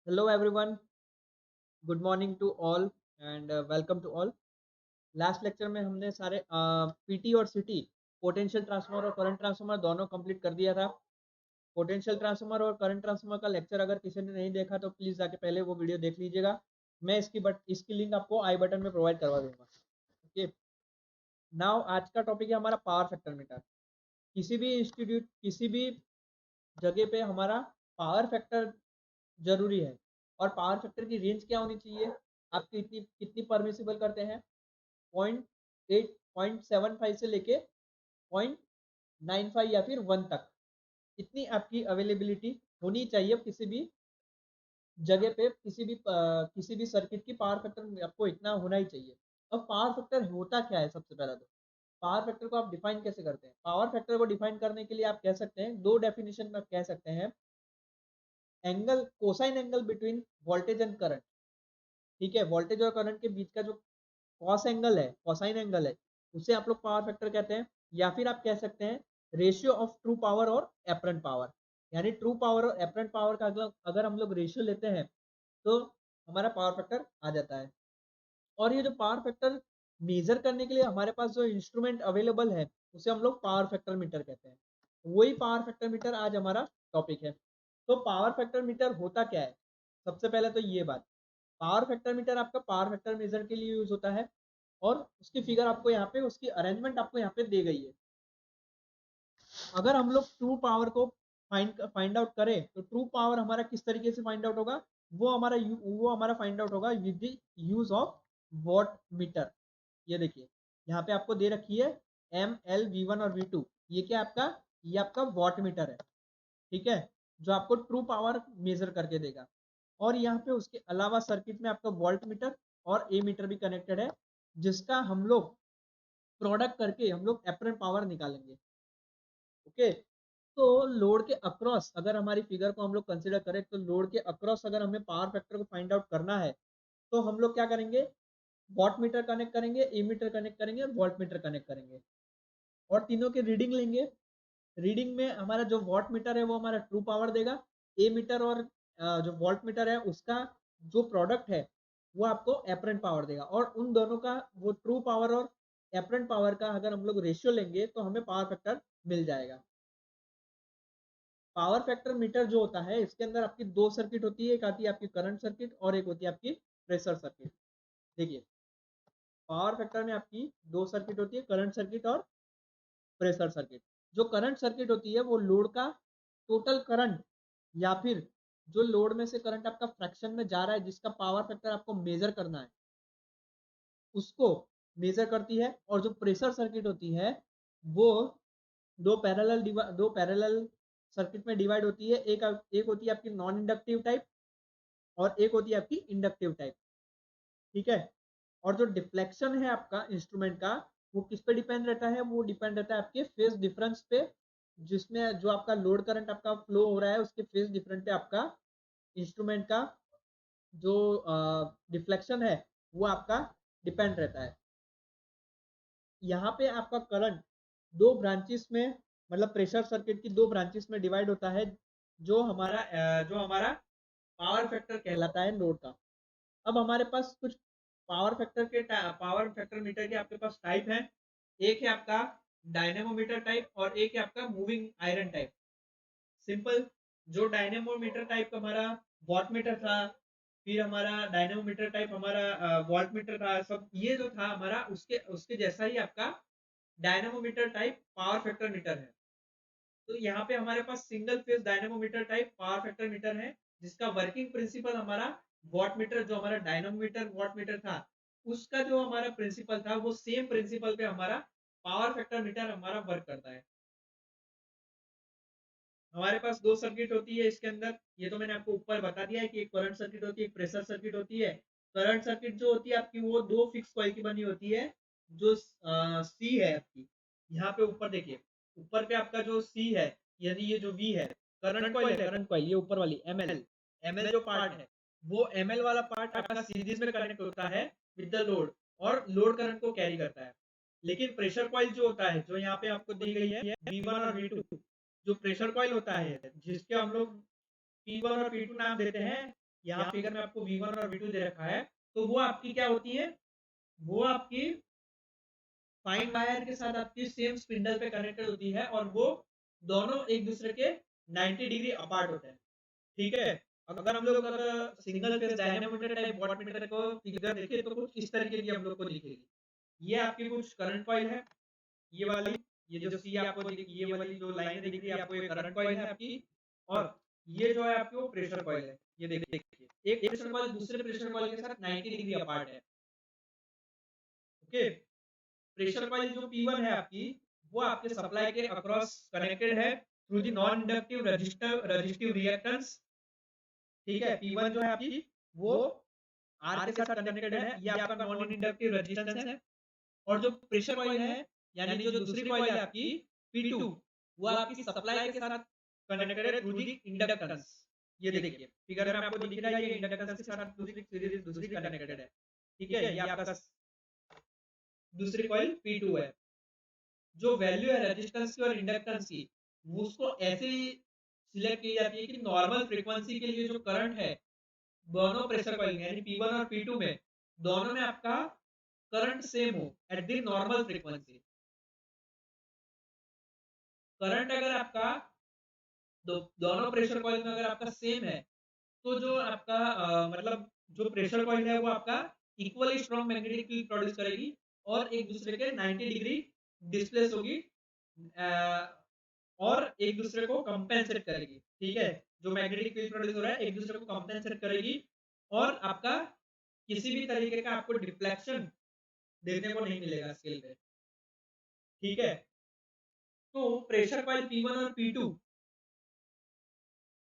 Hello everyone, good morning to all and welcome to all. Last lecture में हमने सारे PT और सीटी पोटेंशियल ट्रांसफार्मर और करंट ट्रांसफार्मर दोनों कंप्लीट कर दिया था। पोटेंशियल ट्रांसफार्मर और करंट ट्रांसफार्मर का लेक्चर अगर किसी ने नहीं देखा तो प्लीज जाके पहले वो वीडियो देख लीजिएगा। मैं इसकी लिंक आपको आई बटन में प्रोवाइड करवा दूंगा। ओके, नाउ आज का टॉपिक है हमारा पावर फैक्टर मीटर। किसी भी जगह पे हमारा पावर फैक्टर जरूरी है और पावर फैक्टर की रेंज क्या होनी चाहिए, आप कितनी कितनी परमिसिबल करते हैं। 0.8 0.75 से लेके 0.95 या फिर 1 तक इतनी आपकी अवेलेबिलिटी होनी चाहिए। किसी भी जगह पे किसी भी सर्किट की पावर फैक्टर आपको इतना होना ही चाहिए। अब पावर फैक्टर होता क्या है, सबसे पहला तो पावर फैक्टर को आप डिफाइन कैसे करते हैं। पावर फैक्टर को डिफाइन करने के लिए आप कह सकते हैं, दो डेफिनेशन में आप कह सकते हैं। Angle, cosine angle between voltage and current. ठीक है, वोल्टेज और करंट के बीच का जो कॉस एंगल है, कोसाइन एंगल है, उसे आप लोग पावर फैक्टर कहते हैं। या फिर आप कह सकते हैं रेशियो ऑफ ट्रू पावर और एपरेंट पावर। यानी ट्रू पावर और एपरेंट पावर का अगर हम लोग रेशियो लेते हैं तो हमारा पावर फैक्टर आ जाता है। और ये जो पावर फैक्टर मेजर करने के लिए हमारे पास जो इंस्ट्रूमेंट अवेलेबल है उसे हम लोग पावर फैक्टर मीटर कहते हैं। वही पावर फैक्टर मीटर आज हमारा टॉपिक है। तो पावर फैक्टर मीटर होता क्या है, सबसे पहले तो ये बात, पावर फैक्टर मीटर आपका पावर फैक्टर मेजर के लिए यूज होता है। और उसकी फिगर आपको यहाँ पे, उसकी अरेंजमेंट आपको यहाँ पे दी गई है। अगर हम लोग ट्रू पावर को फाइंड आउट करें तो ट्रू पावर हमारा किस तरीके से फाइंड आउट होगा, वो हमारा फाइंड आउट होगा with the use of watt meter. ये देखिए यहाँ पे आपको दे रखी है ML V1 और V2। ये आपका वॉट मीटर है। ठीक है, जो आपको ट्रू पावर मेजर करके देगा। और यहाँ पे उसके अलावा सर्किट में आपका वोल्ट मीटर और ए मीटर भी कनेक्टेड है, जिसका हम लोग प्रोडक्ट करके हम लोग एपरेंट पावर निकालेंगे। ओके, तो लोड के अक्रॉस अगर हमारी फिगर को हम लोग कंसीडर करें तो लोड के अक्रॉस अगर हमें पावर फैक्टर को फाइंड आउट करना है तो हम लोग क्या करेंगे, वॉट मीटर कनेक्ट करेंगे, ए मीटर कनेक्ट करेंगे और वोल्ट मीटर कनेक्ट करेंगे और तीनों के रीडिंग लेंगे। रीडिंग में हमारा जो वॉट मीटर है वो हमारा ट्रू पावर देगा। ए मीटर और जो वोल्ट मीटर है उसका जो प्रोडक्ट है वो आपको एपरेंट पावर देगा। और उन दोनों का, वो ट्रू पावर और एपरेंट पावर का अगर हम लोग रेशियो लेंगे तो हमें पावर फैक्टर मिल जाएगा। पावर फैक्टर मीटर जो होता है इसके अंदर आपकी दो सर्किट होती है, एक आती है आपकी करंट सर्किट और एक होती है आपकी प्रेशर सर्किट। देखिए, पावर फैक्टर में आपकी दो सर्किट होती है, करंट सर्किट और प्रेशर सर्किट। जो करंट सर्किट होती है वो लोड का टोटल करंट या फिर जो लोड में से करंट आपका फ्रैक्शन में जा रहा है, जिसका पावर फैक्टर आपको मेजर करना है, उसको मेजर करती है। और जो प्रेशर सर्किट होती है वो दो पैरेलल सर्किट में डिवाइड होती है। एक होती है आपकी नॉन इंडक्टिव टाइप और एक होती है आपकी इंडक्टिव टाइप। ठीक है, और जो डिफ्लेक्शन है आपका इंस्ट्रूमेंट का, वो किस पे डिपेंड रहता है, वो डिपेंड रहता है आपके फेज डिफरेंस पे। जिसमें जो आपका लोड करंट आपका फ्लो हो रहा है उसके फेज डिफरेंस पे आपका इंस्ट्रूमेंट का जो डिफ्लेक्शन है वो आपका डिपेंड रहता है। यहाँ पे आपका करंट दो ब्रांचेस में, मतलब प्रेशर सर्किट की दो ब्रांचेस में डिवाइड होता है। जो हमारा पावर फैक्टर कहलाता है लोड का। अब हमारे पास कुछ पावर फैक्टर मीटर के आपके पास टाइप है। एक है आपका डायनेमोमीटर टाइप और एक है आपका मूविंग आयरन टाइप। सिंपल, जो डायनेमोमीटर टाइप का हमारा वॉट मीटर था, फिर हमारा डायनेमोमीटर टाइप हमारा वॉल्ट मीटर था, सब ये जो था हमारा उसके उसके जैसा ही आपका dynamometer type power factor meter है। तो यहाँ पे हमारे पास single phase dynamometer type power factor meter है, जिसका वर्किंग प्रिंसिपल हमारा वॉट मीटर, जो हमारा डायनेमोमीटर वॉट मीटर था उसका जो हमारा प्रिंसिपल था वो सेम प्रिंसिपल पे हमारा पावर फैक्टर मीटर हमारा वर्क करता है। हमारे पास दो सर्किट होती है इसके अंदर, ये तो मैंने आपको ऊपर बता दिया है कि एक करंट सर्किट होती है, एक प्रेशर सर्किट होती है। करंट सर्किट जो होती है आपकी वो दो फिक्स कॉइल की बनी होती है। जो सी है आपकी, यहाँ पे ऊपर देखिए, ऊपर पे आपका जो सी है, यानी ये जो वी है, करंट कॉइल है, करंट कॉइल। ये ऊपर वाली एमएल, एमएल जो पार्ट है वो एमएल वाला पार्ट आपका सीरीज में कनेक्ट होता है विद द लोड और लोड करंट को कैरी करता है। लेकिन प्रेशर कॉइल जो होता है, जो यहाँ पे आपको दी गई है V1 और V2, जो प्रेशर कॉइल होता है जिसके हम लोग P1 और P2 नाम देते हैं, यहाँ फिगर में आपको V1 और V2 दे रखा है, तो वो आपकी क्या होती है, वो आपकी फाइन वायर के साथ आपकी सेम स्पिंडल पे कनेक्टेड होती है और वो दोनों एक दूसरे के 90 डिग्री अपार्ट होते हैं। ठीक है, अगर हम लोग अगर single phase dynamometer type wattmeter को फिगर देखें तो कुछ इस तरीके की हम लोग को दिखेगी। ये आपकी कुछ करंट कॉइल है, ये वाली, ये जो सी आपको ये वाली जो लाइनें दिख रही है आपको, ये करंट कॉइल है आपकी, और ये जो है आपकी वो प्रेशर कॉइल है। ये देखिए एक प्रेशर कॉइल दूसरे प्रेशर कॉइल के साथ 90 डिग्री अपार्ट है। ओके, प्रेशर कॉइल जो P1 है आपकी, वो आपके सप्लाई के अक्रॉस कनेक्टेड है through the non inductive resistive reactance. ठीक है, P1 जो है आपकी वो R के साथ कनेक्टेड है, ये आपका नॉन इंडक्टिव रेजिस्टेंस है। और जो प्रेशर कॉइल है यानी जो दूसरी कॉइल है आपकी P2, वो आपकी सप्लाई के साथ कनेक्टेड है थ्रू द इंडक्टेंस। ये देखिए फिगर में आपको दिख रहा है, ये इंडक्टेंस के साथ दूसरी सीरीज दूसरी कनेक्टेड है। ठीक है, ये आपका दूसरी कॉइल P2 है। जो वैल्यू है रेजिस्टेंस की और इंडक्टेंस की, उसको ऐसे ही सिलेक्ट की जाती है कि नॉर्मल फ्रीक्वेंसी के लिए जो करंट है दोनों प्रेशर कॉइल यानी P1 और P2 में, दोनों में आपका करंट सेम हो at the normal frequency. Current अगर आपका दोनों प्रेशर कॉइल में अगर आपका सेम है, तो जो आपका मतलब जो प्रेशर कॉइल है वो आपका equally strong magnetic field produce करेगी और एक दूसरे के 90 डिग्री डिस्प्लेस होगी, और एक दूसरे को कंपेंसेट करेगी। ठीक है, जो मैग्नेटिक फील्ड प्रोड्यूस हो रहा है एक दूसरे को कंपेंसेट करेगी और आपका किसी भी तरीके का आपको डिफ्लेक्शन देखने को नहीं मिलेगा स्केल पे। ठीक है, तो प्रेशर कॉइल P1 और P2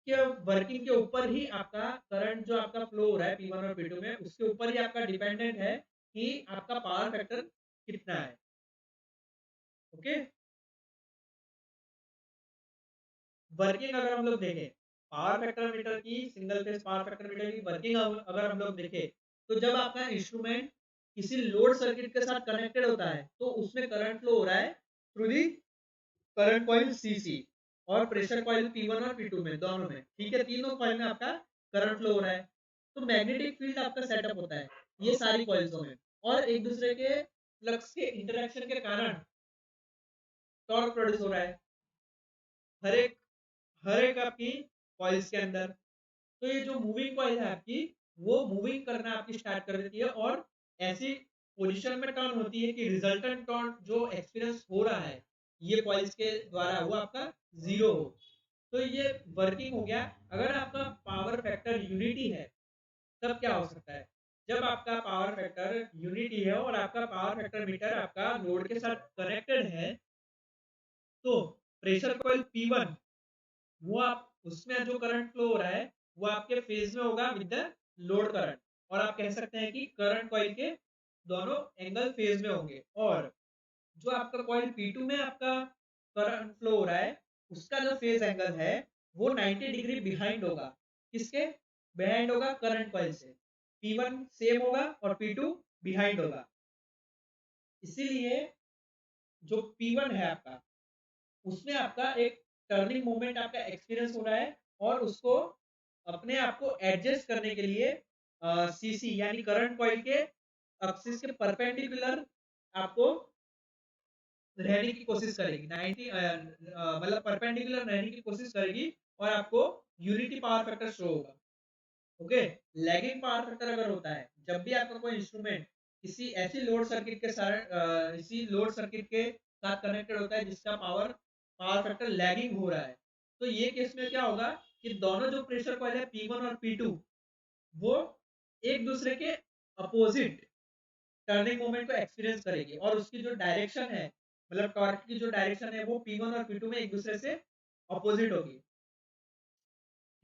के वर्किंग के ऊपर ही आपका करंट जो आपका फ्लो हो रहा है P1 और P2 में, उसके ऊपर ही आपका डिपेंडेंट है कि आपका पावर फैक्टर कितना है। ओके, वर्किंग अगर हम लोग देखें पावर फैक्टर मीटर की, single phase power factor metre की वर्किंग अगर हम लोग देखें, तो जब आपका इंस्ट्रूमेंट किसी लोड सर्किट के साथ कनेक्टेड होता है तो उसमें करंट फ्लो हो रहा है through the current coil CC और प्रेशर कॉइल P1 और P2 में, दोनों में। ठीक है, तीनों कॉइल में आपका करंट फ्लो हो रहा है, तो मैग्नेटिक फील्ड आपका सेटअप होता है ये सारी कॉइल्सों में, और एक दूसरे के फ्लक्स के इंटरेक्शन के कारण टॉर्क प्रोड्यूस हो रहा है हर एक आपकी कॉइल्स के अंदर। तो ये जो मूविंग कॉइल है आपकी, वो मूविंग करना आपकी स्टार्ट कर देती है और ऐसी पोजीशन में टर्न होती है कि रिजल्टेंट टॉर्क जो एक्सपीरियंस हो रहा है ये कॉइल्स के द्वारा वो आपका जीरो हो। तो ये वर्किंग हो गया। अगर आपका पावर फैक्टर यूनिटी है तब क्या हो सकता है, जब आपका पावर फैक्टर यूनिटी है और आपका पावर फैक्टर मीटर आपका लोड के साथ कनेक्टेड है, तो प्रेशर कॉइल P1 वो आप उसमें जो करंट फ्लो हो रहा है वो आपके फेज में होगा विद द लोड करंट, और आप कह सकते हैं कि करंट कॉइल के दोनों एंगल फेज में होंगे, और जो आपका कॉइल P2 में आपका करंट फ्लो हो रहा है उसका जो फेज एंगल है वो 90 डिग्री बिहाइंड होगा। किसके बिहाइंड होगा? करंट कॉइल से। P1 सेम होगा और P2 बिहाइंड होगा। इसीलिए जो P1 है आपका, उसमें आपका एक टर्निंग मोमेंट आपका एक्सपीरियंस हो रहा है, और उसको अपने आप को एडजस्ट करने के लिए सीसी यानी करंट कॉइल के एक्सिस के परपेंडिकुलर आपको रहने की कोशिश करेगी, 90 मतलब परपेंडिकुलर रहने की कोशिश करेगी, और आपको यूनिटी पावर फैक्टर शो होगा। ओके, लैगिंग पावर फैक्टर अगर होता है जब भी आपका कोई इंस्ट्रूमेंट किसी ऐसी लोड सर्किट के साथ इसी लोड सर्किट के साथ कनेक्टेड होता है जिसका पावर पावर फैक्टर लैगिंग हो रहा है, तो ये केस में क्या होगा कि दोनों जो प्रेशर कॉइल है P1 और P2 वो एक दूसरे के अपोजिट टर्निंग मोमेंट को एक्सपीरियंस करेगी, और उसकी जो डायरेक्शन है मतलब टॉर्क की जो डायरेक्शन है वो P1 और P2 में एक दूसरे से अपोजिट होगी।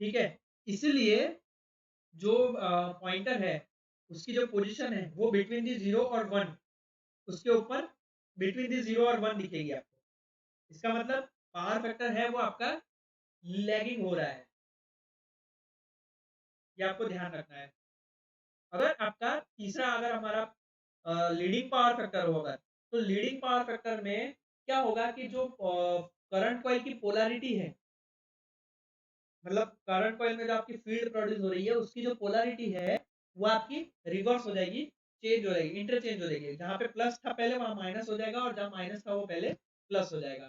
ठीक है, इसलिए जो पॉइंटर है उसकी जो पोजीशन है वो बिटवीन दी 0 और 1, उसके ऊपर बिटवीन दी 0 और 1 दिखेगी आपको। इसका मतलब पावर फैक्टर है वो आपका लैगिंग हो रहा है, ये आपको ध्यान रखना है। अगर आपका तीसरा अगर हमारा लीडिंग पावर फैक्टर होगा, तो लीडिंग पावर फैक्टर में क्या होगा कि जो करंट कॉइल की पोलैरिटी है मतलब करंट कॉइल में जो आपकी फील्ड प्रोड्यूस हो रही है उसकी जो पोलैरिटी है वो आपकी रिवर्स हो जाएगी, चेंज हो जाएगी, इंटरचेंज हो जाएगी। जहाँ पे प्लस था पहले वहाँ माइनस हो जाएगा और जहाँ माइनस था वो पहले प्लस हो जाएगा।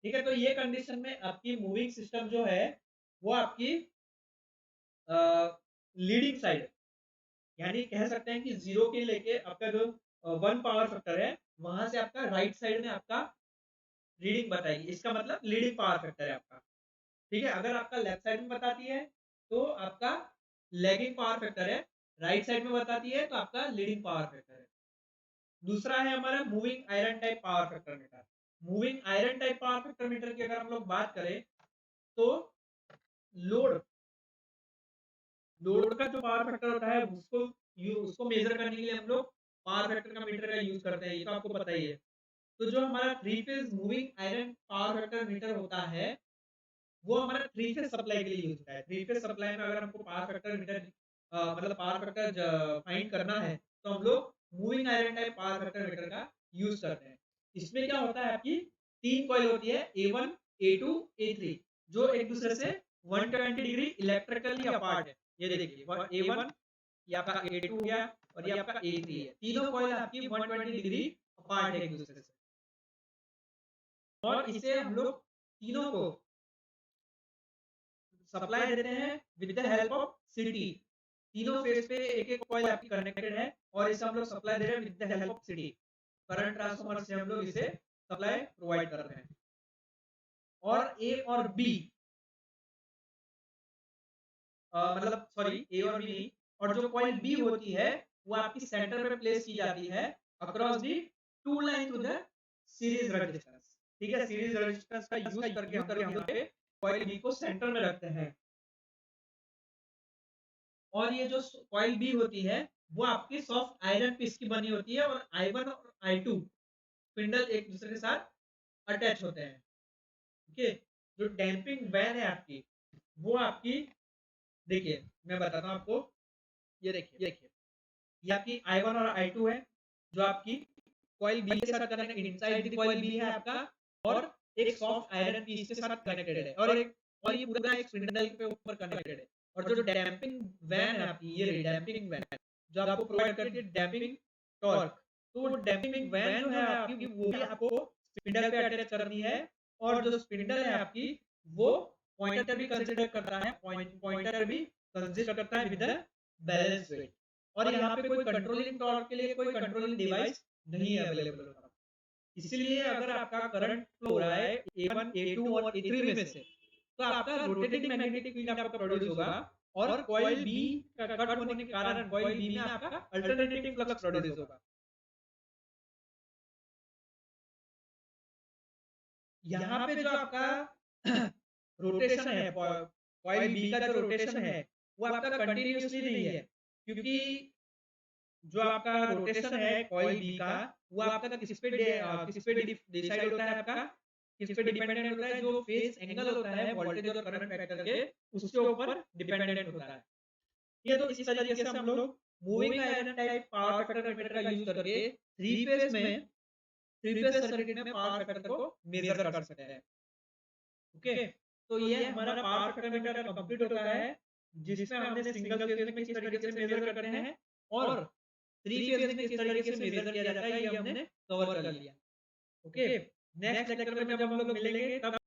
ठीक है, तो ये कंडीशन में आपकी मूविंग सिस्टम जो है वो आपकी लीडिंग साइड, यानी कह सकते हैं कि जीरो के लेके आपका जो वन पावर फैक्टर है वहां से आपका राइट साइड में आपका रीडिंग बताएगी, इसका मतलब लीडिंग पावर फैक्टर है आपका। ठीक है, अगर आपका लेफ्ट साइड में बताती है तो आपका लैगिंग पावर फैक्टर है, राइट साइड में बताती है तो आपका लीडिंग पावर फैक्टर है। दूसरा है हमारा moving iron type power factor metre. Moving iron type power factor metre की अगर हम लोग बात करें तो लोड लोड का जो पावर फैक्टर होता है उसको मेजर करने के लिए हम लोग पावर फैक्टर का मीटर का यूज करते हैं, ये तो आपको पता ही है। तो जो हमारा three phase moving iron power factor metre होता है वो हमारा थ्री फेज सप्लाई के लिए यूज होता है। थ्री फेज सप्लाई में अगर हमको पावर फैक्टर मीटर मतलब पावर फैक्टर फाइंड करना है तो हम लोग moving iron type power factor metre का यूज करते हैं। इसमें क्या होता है, आपकी तीन कॉइल होती है A1 A2 A3 जो एक दूसरे से 120 डिग्री इलेक्ट्रिकली अपार्ट है। ये देखिए A1 ये आपका A2 हो गया और ये आपका A3 है, तीनों कॉइल आपकी 120 डिग्री अपार्ट है एक दूसरे से। और इसे हम लोग तीनों को सप्लाई देते हैं with the help of city. तीनों फेज पे एक एक कॉइल आपकी कनेक्टेड है और इसे हम लोग सप्लाई दे रहे हैं with the help of city. Current transformer से हम लोग इसे सप्लाई प्रोवाइड कर रहे हैं। और ए और बी मतलब सॉरी ए और बी नहीं, और जो कॉइल बी होती है वो आपकी सेंटर पे प्लेस की जाती है across the two line to the series resistance. ठीक है, सीरीज रेजिस्टेंस का यूज करके हम लोग यहाँ पे कॉइल बी को सेंटर में रखते हैं। और ये जो कॉइल बी होती है वो आपकी सॉफ्ट आयरन पीस की बनी होती है और I1 और I2 स्पिंडल एक दूसरे के साथ अटैच होते हैं। ओके, जो डैम्पिंग वैन है आपकी वो आपकी, देखिए मैं बताता हूँ आपको, ये देखिए ये आपकी I1 और I2 है जो आपकी कॉइल बी के साथ connected, inside the coil B है आपका, और एक सॉफ्ट आयरन पीस के साथ कनेक्टेड है और ये पूरा एक स्पिंडल के ऊपर कनेक्टेड है। और जो डैम्पिंग वैन है आपकी, ये रही डैम्पिंग वैन जो आपको प्रोवाइड करती है डैम्पिंग टॉर्क। तो डैम्पिंग वैन जो है आपकी वो भी आपको स्पिंडल पे अटैच करनी है। और जो स्पिंडल है आपकी वो पॉइंटर भी कंसीडर करता है, पॉइंटर भी कंसिस्ट करता है विद द बैलेंस वेट। और यहाँ पे कोई कंट्रोलिंग टॉर्क के लिए कोई कंट्रोलिंग डिवाइस नहीं है अवेलेबल होता। इसलिए अगर आपका करंट फ्लो हो रहा है A1 A2 और A3 में से तो आपका रोटेटिंग मैग्नेटिक फील्ड आपका प्रोड्यूस होगा और कॉइल बी का कट होने के कारण कॉइल बी में आपका अल्टरनेटिंग फ्लक्स प्रोड्यूस होगा। यहाँ पे जो आपका रोटेशन है, कॉइल बी का जो रोटेशन है वो आपका कंटिन्यूसली नहीं है, क्योंकि जो आपका रोटेशन है कॉइल बी का वो आपका किस पे डिसाइड होता है, आपका किस पे डिपेंडेंट होता है, जो फेज एंगल होता है वोल्टेज और करंट फैक्टर के उसके ऊपर डिपेंडेंट होता है। ये तो इस तरीके से हम लोग moving iron type power factor metre का यूज करके थ्री फेज सर्किट में पावर फैक्टर को मेजर कर सकते हैं। ओके, तो ये हमारा पावर फैक्टर मीटर कंप्लीट होता है जिसमें हमने सिंगल फेज में किस तरीके से मेजर करते हैं और थ्री फेज में किस तरीके से मेजर किया जाता है ये हमने कवर कर लिया। ओके, नेक्स्ट लेक्चर में जब हम लोग मिलेंगे तब